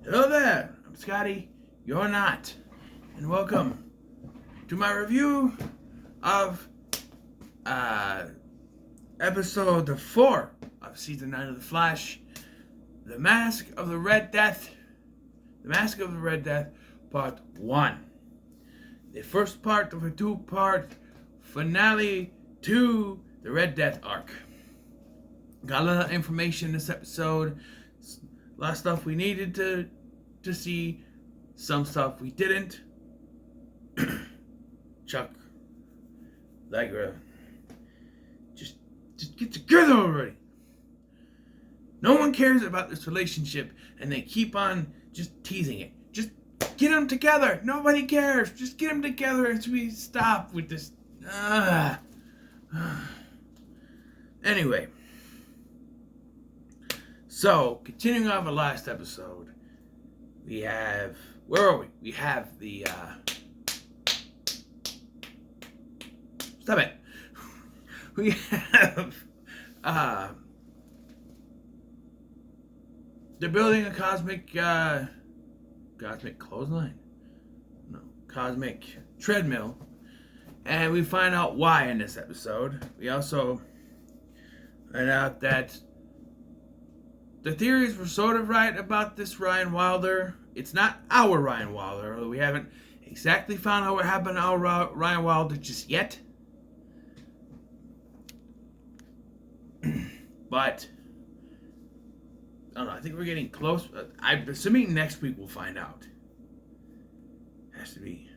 Hello there, I'm Scotty, you're not, and welcome to my review of uh, episode 4 of season 9 of The Flash, The Mask of the Red Death, part 1. The first part of a 2-part finale to the Red Death arc. Got a lot of information in this episode, a lot of stuff we needed to see, some stuff we didn't. Chuck, Allegra, just get together already. No one cares about this relationship, and they keep on just teasing it. Just get them together. Nobody cares. Just get them together as we stop with this. Anyway, so continuing on the last episode, we have, where are we? We have the stop it. We have they're building a cosmic clothesline, no, cosmic treadmill, and we find out why in this episode. We also find out that the theories were sort of right about this Ryan Wilder. It's not our Ryan Wilder, although we haven't exactly found out what happened to our Ryan Wilder just yet. But I don't know. I think we're getting close. I'm assuming next week we'll find out. Has to be.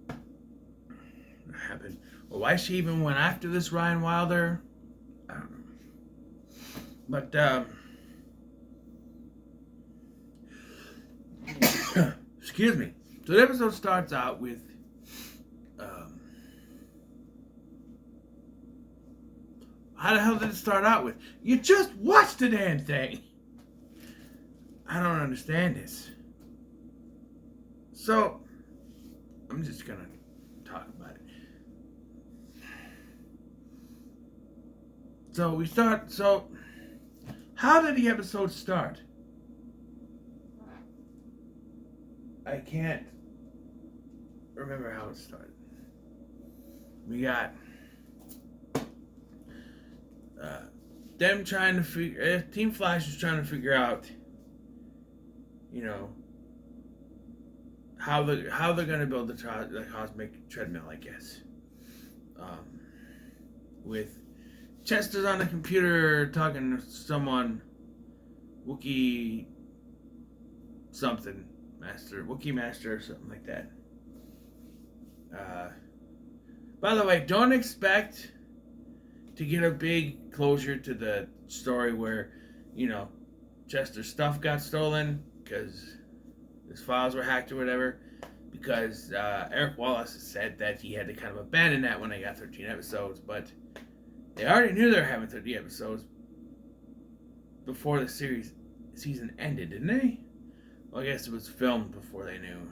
What happened? Or why she even went after this Ryan Wilder? I don't know. But excuse me. So the episode starts out with how the hell did it start out with? You just watched the damn thing. I don't understand this. So I'm just gonna talk about it. So we start. So how did the episode start? I can't remember how it started. We got them trying to figure. Team Flash is trying to figure out, you know, how they're gonna build the cosmic treadmill, I guess. With Chester's on the computer talking to someone, Wookiee something master, Wookiee master, or something like that. By the way, don't expect to get a big closure to the story where, you know, Chester's stuff got stolen because his files were hacked or whatever, because Eric Wallace has said that he had to kind of abandon that when they got 13 episodes, but they already knew they were having 30 episodes before the season ended, didn't they? Well, I guess it was filmed before they knew.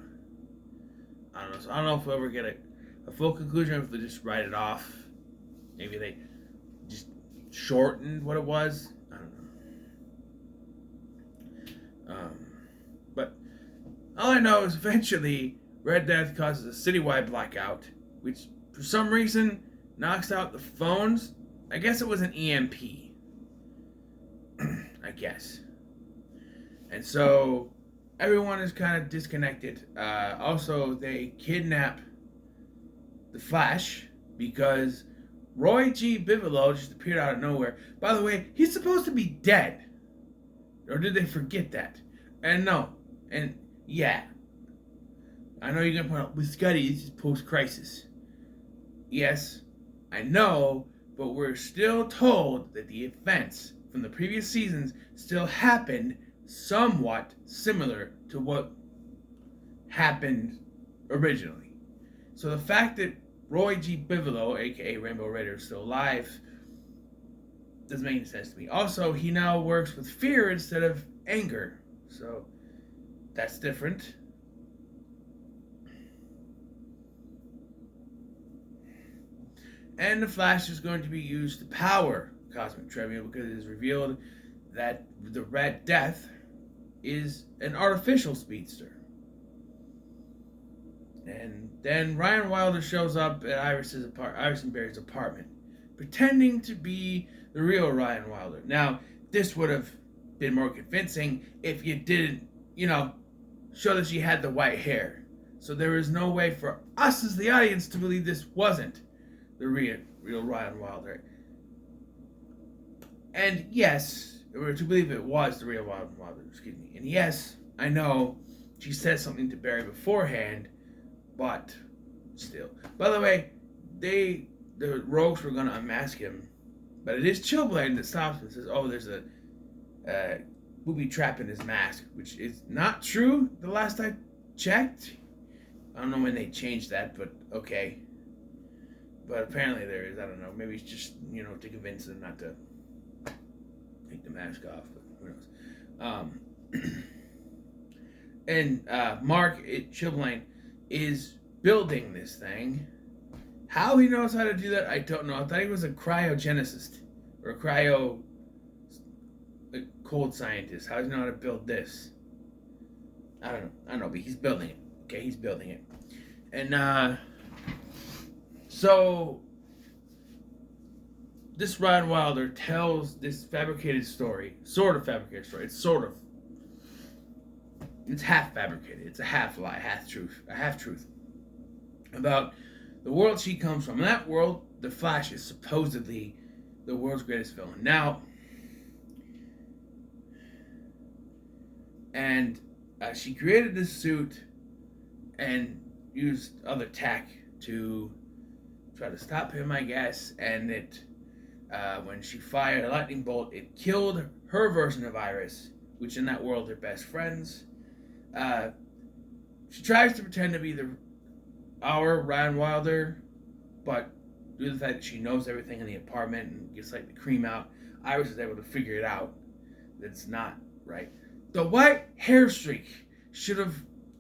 I don't know. So I don't know if we'll ever get a full conclusion, or if they just write it off. Maybe they just shortened what it was. I don't know. But all I know is eventually Red Death causes a citywide blackout, which for some reason knocks out the phones. I guess it was an EMP. I guess. And so everyone is kind of disconnected. Also, they kidnap the Flash because Roy G. Bigelow just appeared out of nowhere. By the way, he's supposed to be dead. Or did they forget that? And no. And yeah. I know you're going to point out, with Scotty, this is post-crisis. Yes, I know, but we're still told that the events from the previous seasons still happened somewhat similar to what happened originally. So the fact that Roy G. Bigelow, aka Rainbow Raider, is still alive doesn't make any sense to me. Also, he now works with fear instead of anger, so that's different. And the Flash is going to be used to power Cosmic Treadmill because it is revealed that the Red Death is an artificial speedster. And then Ryan Wilder shows up at Iris and Barry's apartment, pretending to be the real Ryan Wilder. Now, this would have been more convincing if you didn't, show that she had the white hair. So there is no way for us as the audience to believe this wasn't the real Ryan Wilder. And yes, or to believe it was the real Ryan Wilder, excuse me. And yes, I know she said something to Barry beforehand, but still. By the way, the rogues were going to unmask him, but it is Chillblade that stops him and says, oh, there's a booby trap in his mask, which is not true the last I checked. I don't know when they changed that, but okay. But apparently there is. I don't know. Maybe it's just, to convince them not to take the mask off, but who knows. And Mark Chillblade is building this thing. How he knows how to do that, I don't know. I thought he was a cryogenicist or a cold scientist. How does he know how to build this? I don't know, but he's building it. Okay, he's building it. And so this Ryan Wilder tells this fabricated story, sort of fabricated story. It's half fabricated. It's a half lie, half truth about the world she comes from. In that world, the Flash is supposedly the world's greatest villain. Now, and she created this suit and used other tech to try to stop him, I guess. And when she fired a lightning bolt, it killed her version of Iris, which in that world are best friends. She tries to pretend to be our Ryan Wilder, but due to the fact that she knows everything in the apartment and gets like the cream out, Iris is able to figure it out. That's not right. The white hair streak should have.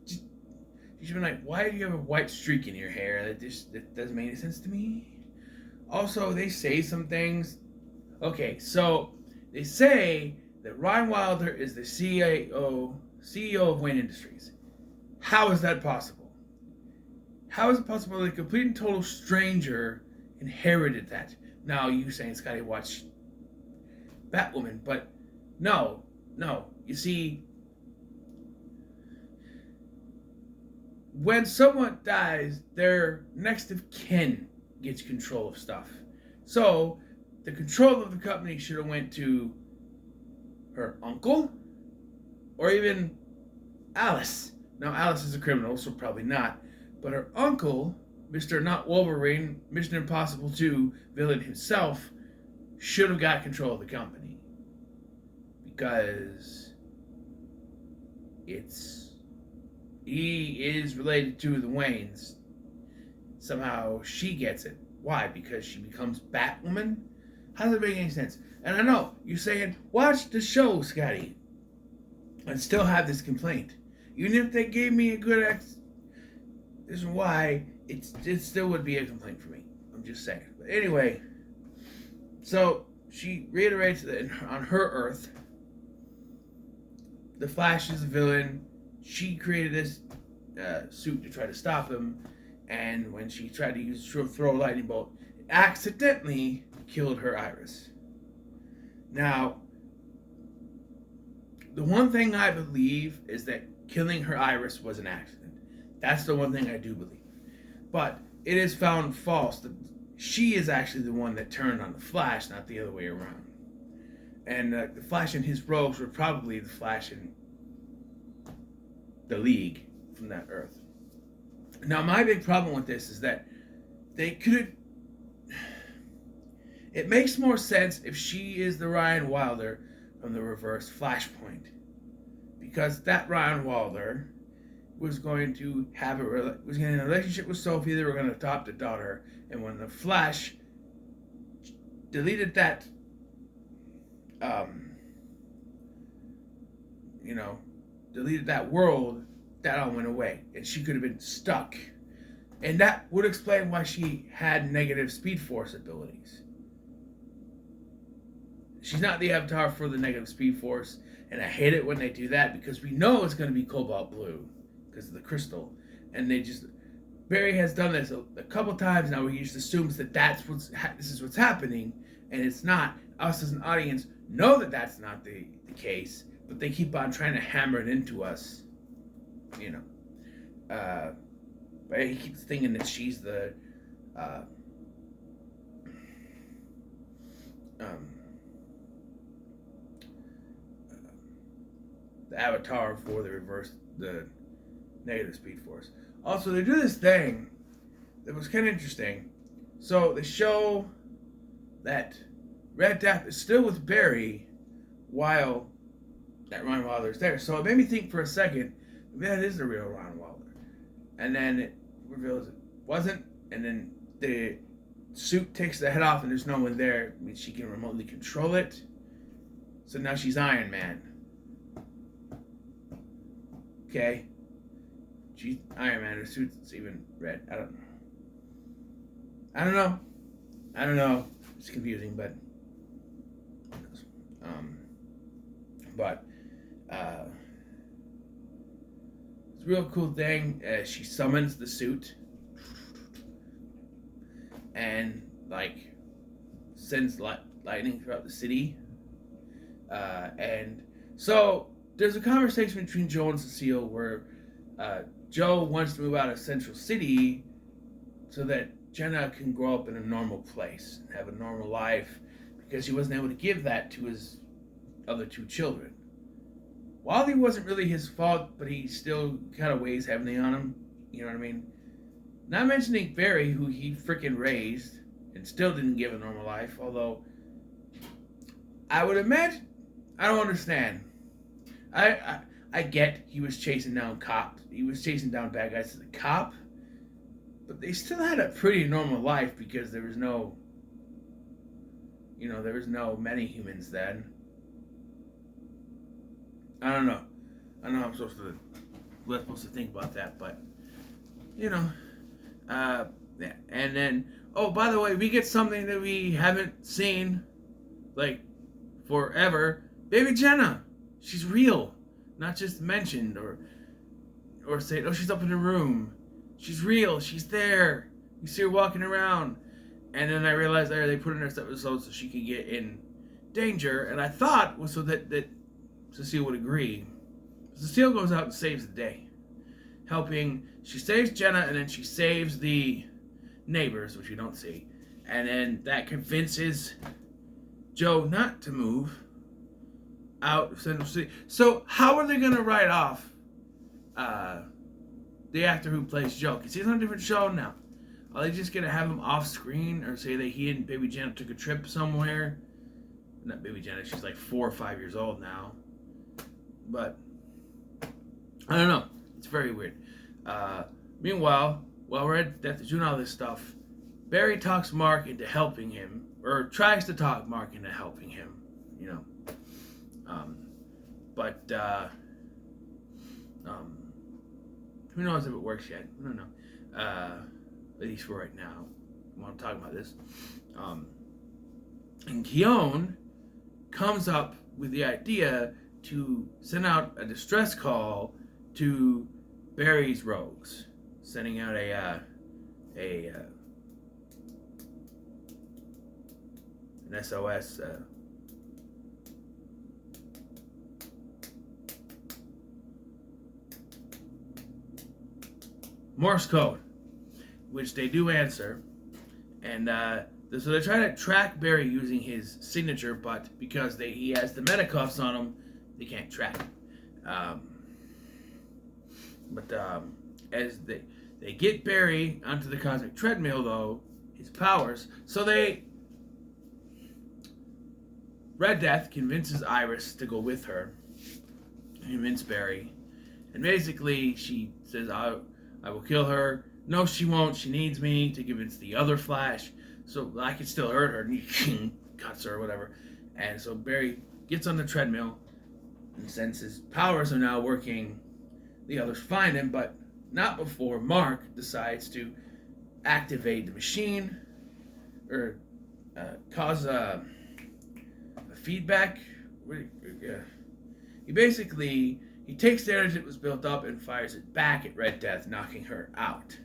You should have been like, why do you have a white streak in your hair? That doesn't make any sense to me. Also, they say some things. Okay, so they say that Ryan Wilder is the CEO of Wayne Industries. How is that possible? How is it possible that a complete and total stranger inherited that? Now, you saying Scotty watched Batwoman, but no. You see, when someone dies, their next of kin gets control of stuff. So, the control of the company should have went to her uncle or even Alice. Now, Alice is a criminal, so probably not. But her uncle, Mr. Not Wolverine, Mission Impossible 2 villain himself, should have got control of the company. Because he is related to the Waynes. Somehow she gets it. Why? Because she becomes Batwoman? How does it make any sense? And I know, you're saying, watch the show, Scotty. And still have this complaint. Even if they gave me a good reason why, it still would be a complaint for me. I'm just saying. But anyway, so she reiterates that on her Earth, the Flash is a villain. She created this suit to try to stop him, and when she tried to throw a lightning bolt, it accidentally killed her Iris. Now, the one thing I believe is that killing her Iris was an accident. That's the one thing I do believe. But it is found false that she is actually the one that turned on the Flash, not the other way around. And the Flash and his rogues were probably the Flash and the League from that Earth. Now, my big problem with this is that they could. It makes more sense if she is the Ryan Wilder from the reverse Flashpoint, because that Ryan Wilder was going to have a relationship with Sophie. They were going to adopt a daughter, and when the Flash deleted that, deleted that world, that all went away, and she could have been stuck, and that would explain why she had negative Speed Force abilities. She's not the avatar for the negative Speed Force. And I hate it when they do that because we know it's going to be cobalt blue because of the crystal. And they just, Barry has done this a couple times now where he just assumes that this is what's happening, and it's not. Us as an audience know that that's not the case, but they keep on trying to hammer it into us, you know. But he keeps thinking that she's the avatar for the negative Speed Force. Also, they do this thing that was kind of interesting. So they show that Red Death is still with Barry while that Ron Wilder's there. So it made me think for a second, maybe that is the real Ron Wilder. And then it reveals it wasn't, and then the suit takes the head off and there's no one there. I mean, she can remotely control it. So now she's Iron Man. Okay. She's Iron Man. Her suit's even red. I don't know. It's confusing, but it's a real cool thing. She summons the suit and like sends lightning throughout the city. And so there's a conversation between Joe and Cecile where Joe wants to move out of Central City so that Jenna can grow up in a normal place and have a normal life because he wasn't able to give that to his other two children. Wally wasn't really his fault, but he still kind of weighs heavily on him. You know what I mean? Not mentioning Barry, who he freaking raised and still didn't give a normal life, although I would imagine, I don't understand. I get he was chasing down cops. He was chasing down bad guys as a cop, but they still had a pretty normal life because there was no many humans then. I don't know how I'm supposed to think about that, but yeah. And then, oh, by the way, we get something that we haven't seen like forever. Baby Jenna, she's real, not just mentioned or say, oh, she's up in the room. She's real. She's there. You see her walking around. And then I realized they put in her episode so she could get in danger. And I thought was so that Cecile would agree. Cecile goes out and saves the day. She saves Jenna and then she saves the neighbors, which we don't see. And then that convinces Joe not to move out of Central City. So how are they going to write off the actor who plays Joe? Because he's on a different show now. Are they just going to have him off screen or say that he and Baby Jenna took a trip somewhere? Not Baby Jenna, she's like 4 or 5 years old now. But I don't know. It's very weird. Meanwhile, while we're at Death is doing all this stuff, Barry talks Mark into helping him, or tries to talk Mark into helping him, you know. But who knows if it works yet? I don't know. At least for right now. While I'm talking about this. And Keown comes up with the idea to send out a distress call to Barry's rogues, sending out an SOS. Morse code, which they do answer, and so they're trying to track Barry using his signature, but because he has the Medicuffs on him, they can't track him. As they get Barry onto the cosmic treadmill, though, his powers, so Red Death convinces Iris to go with her, convince Barry, and basically she says, I will kill her. No, she won't. She needs me to convince the other Flash, so I can still hurt her, and he cuts her or whatever. And so Barry gets on the treadmill, and since his powers are now working, the others find him, but not before Mark decides to activate the machine, or cause a feedback. he takes the energy that was built up and fires it back at Red Death, knocking her out.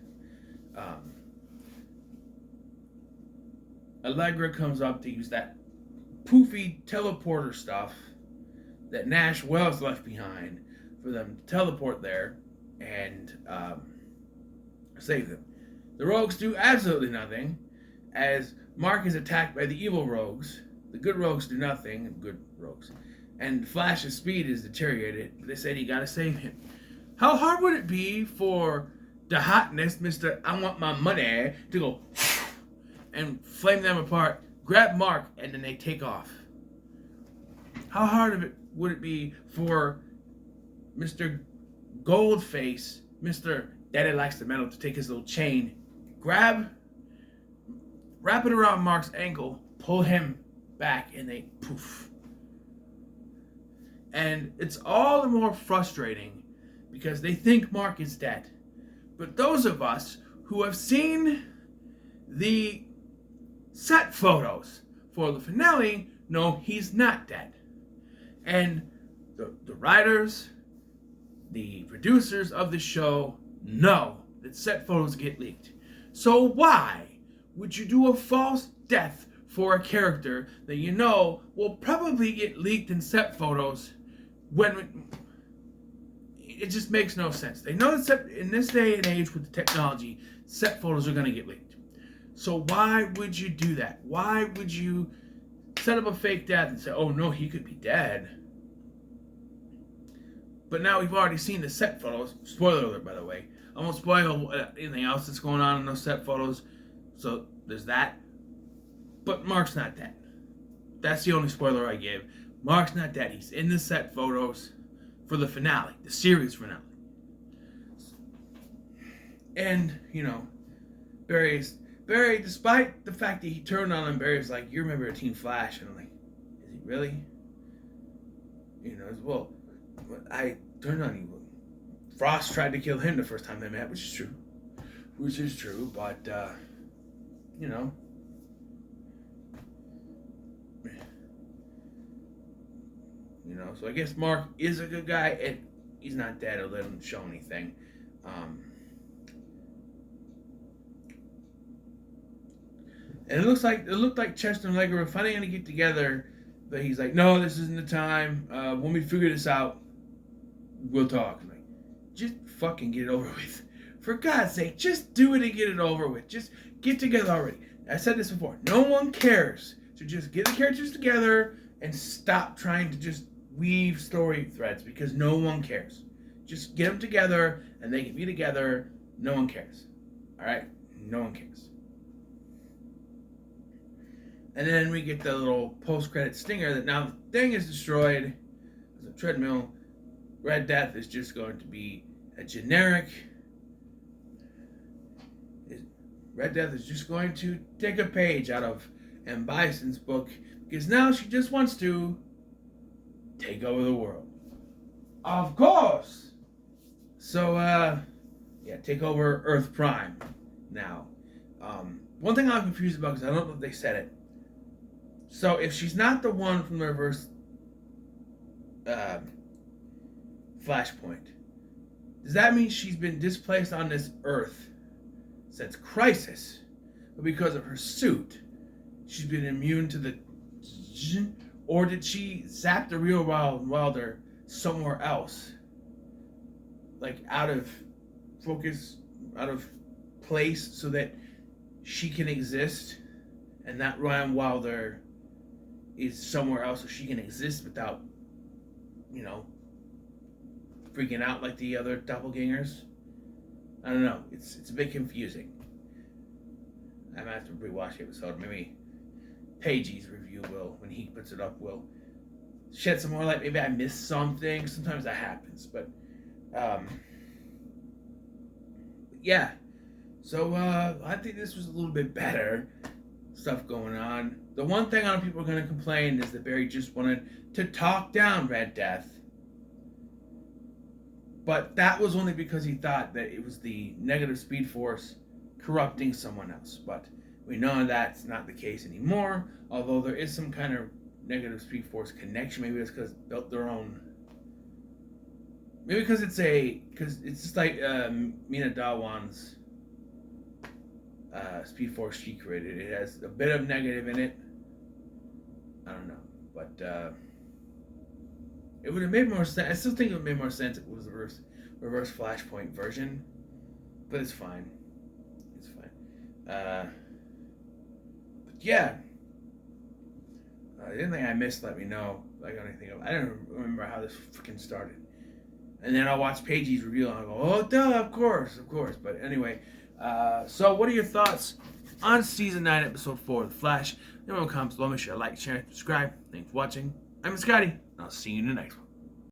Allegra comes up to use that poofy teleporter stuff that Nash Wells left behind for them to teleport there and save them. The rogues do absolutely nothing, as Mark is attacked by the evil rogues. The good rogues do nothing, good rogues. And Flash's speed is deteriorated, but they said you gotta save him. How hard would it be for the hotness, Mr. I want my money, to go and flame them apart, grab Mark, and then they take off? How hard of it would it be for Mr. Goldface, Mr. Daddy Likes the Metal, to take his little chain, wrap it around Mark's ankle, pull him back, and they poof. And it's all the more frustrating because they think Mark is dead. But those of us who have seen the set photos for the finale know he's not dead. And the writers, the producers of the show know that set photos get leaked. So why would you do a false death for a character that you know will probably get leaked in set photos when it just makes no sense? They know that in this day and age with the technology, set photos are going to get leaked. So why would you do that? Why would you set up a fake death and say, oh no, he could be dead? But now we've already seen the set photos. Spoiler alert, by the way. I won't spoil anything else that's going on in those set photos. So there's that. But Mark's not dead. That's the only spoiler I give. Mark's not dead. He's in the set photos for the finale, the series finale. And, Barry, despite the fact that he turned on him, Barry's like, you remember Team Flash? And I'm like, is he really? Well, I turned on you. Frost tried to kill him the first time they met, which is true. But, so I guess Mark is a good guy, and he's not dead or let him show anything. And it looked like Chester and Allegra were finally going to get together, but he's like, no, this isn't the time. When we figure this out, we'll talk. I'm like, just fucking get it over with. For God's sake, just do it and get it over with. Just get together already. I said this before. No one cares. So just get the characters together and stop trying to just weave story threads, because no one cares. Just get them together and they can be together. No one cares. All right? No one cares. And then we get the little post-credit stinger that now the thing is destroyed. There's a treadmill. Red Death is just going to be a generic. Red Death is just going to take a page out of M. Bison's book, because now she just wants to take over the world. Of course! So, take over Earth Prime now. One thing I'm confused about, because I don't know if they said it. So, if she's not the one from the reverse Flashpoint, does that mean she's been displaced on this Earth since Crisis? But because of her suit, she's been immune to the... Or did she zap the real Wilder somewhere else? Like out of focus, out of place, so that she can exist, and that Ryan Wilder is somewhere else so she can exist without, freaking out like the other doppelgangers? I don't know. It's a bit confusing. I might have to rewatch the episode. Maybe Pagey's review will, when he puts it up, will shed some more light. Maybe I missed something. Sometimes that happens. But, yeah. So, I think this was a little bit better stuff going on. The one thing a lot of people are going to complain is that Barry just wanted to talk down Red Death. But that was only because he thought that it was the negative Speed Force corrupting someone else. But we know that's not the case anymore, although there is some kind of negative Speed Force connection. Maybe it's because they built their own Maybe because it's just like Mina Dawan's Speed Force she created. It has a bit of negative in it. I don't know, but it would have made more sense. I still think it would have made more sense if it was the reverse Flashpoint version, but it's fine. It's fine. But yeah, anything I missed, let me know. Like anything, I don't remember how this freaking started. And then I'll watch Pagey's review and I'll go, oh, duh, of course. But anyway, so what are your thoughts on Season 9, Episode 4 of The Flash? Everyone comments below. Make sure to like, share, subscribe. Thanks for watching. I'm Scotty, and I'll see you in the next one.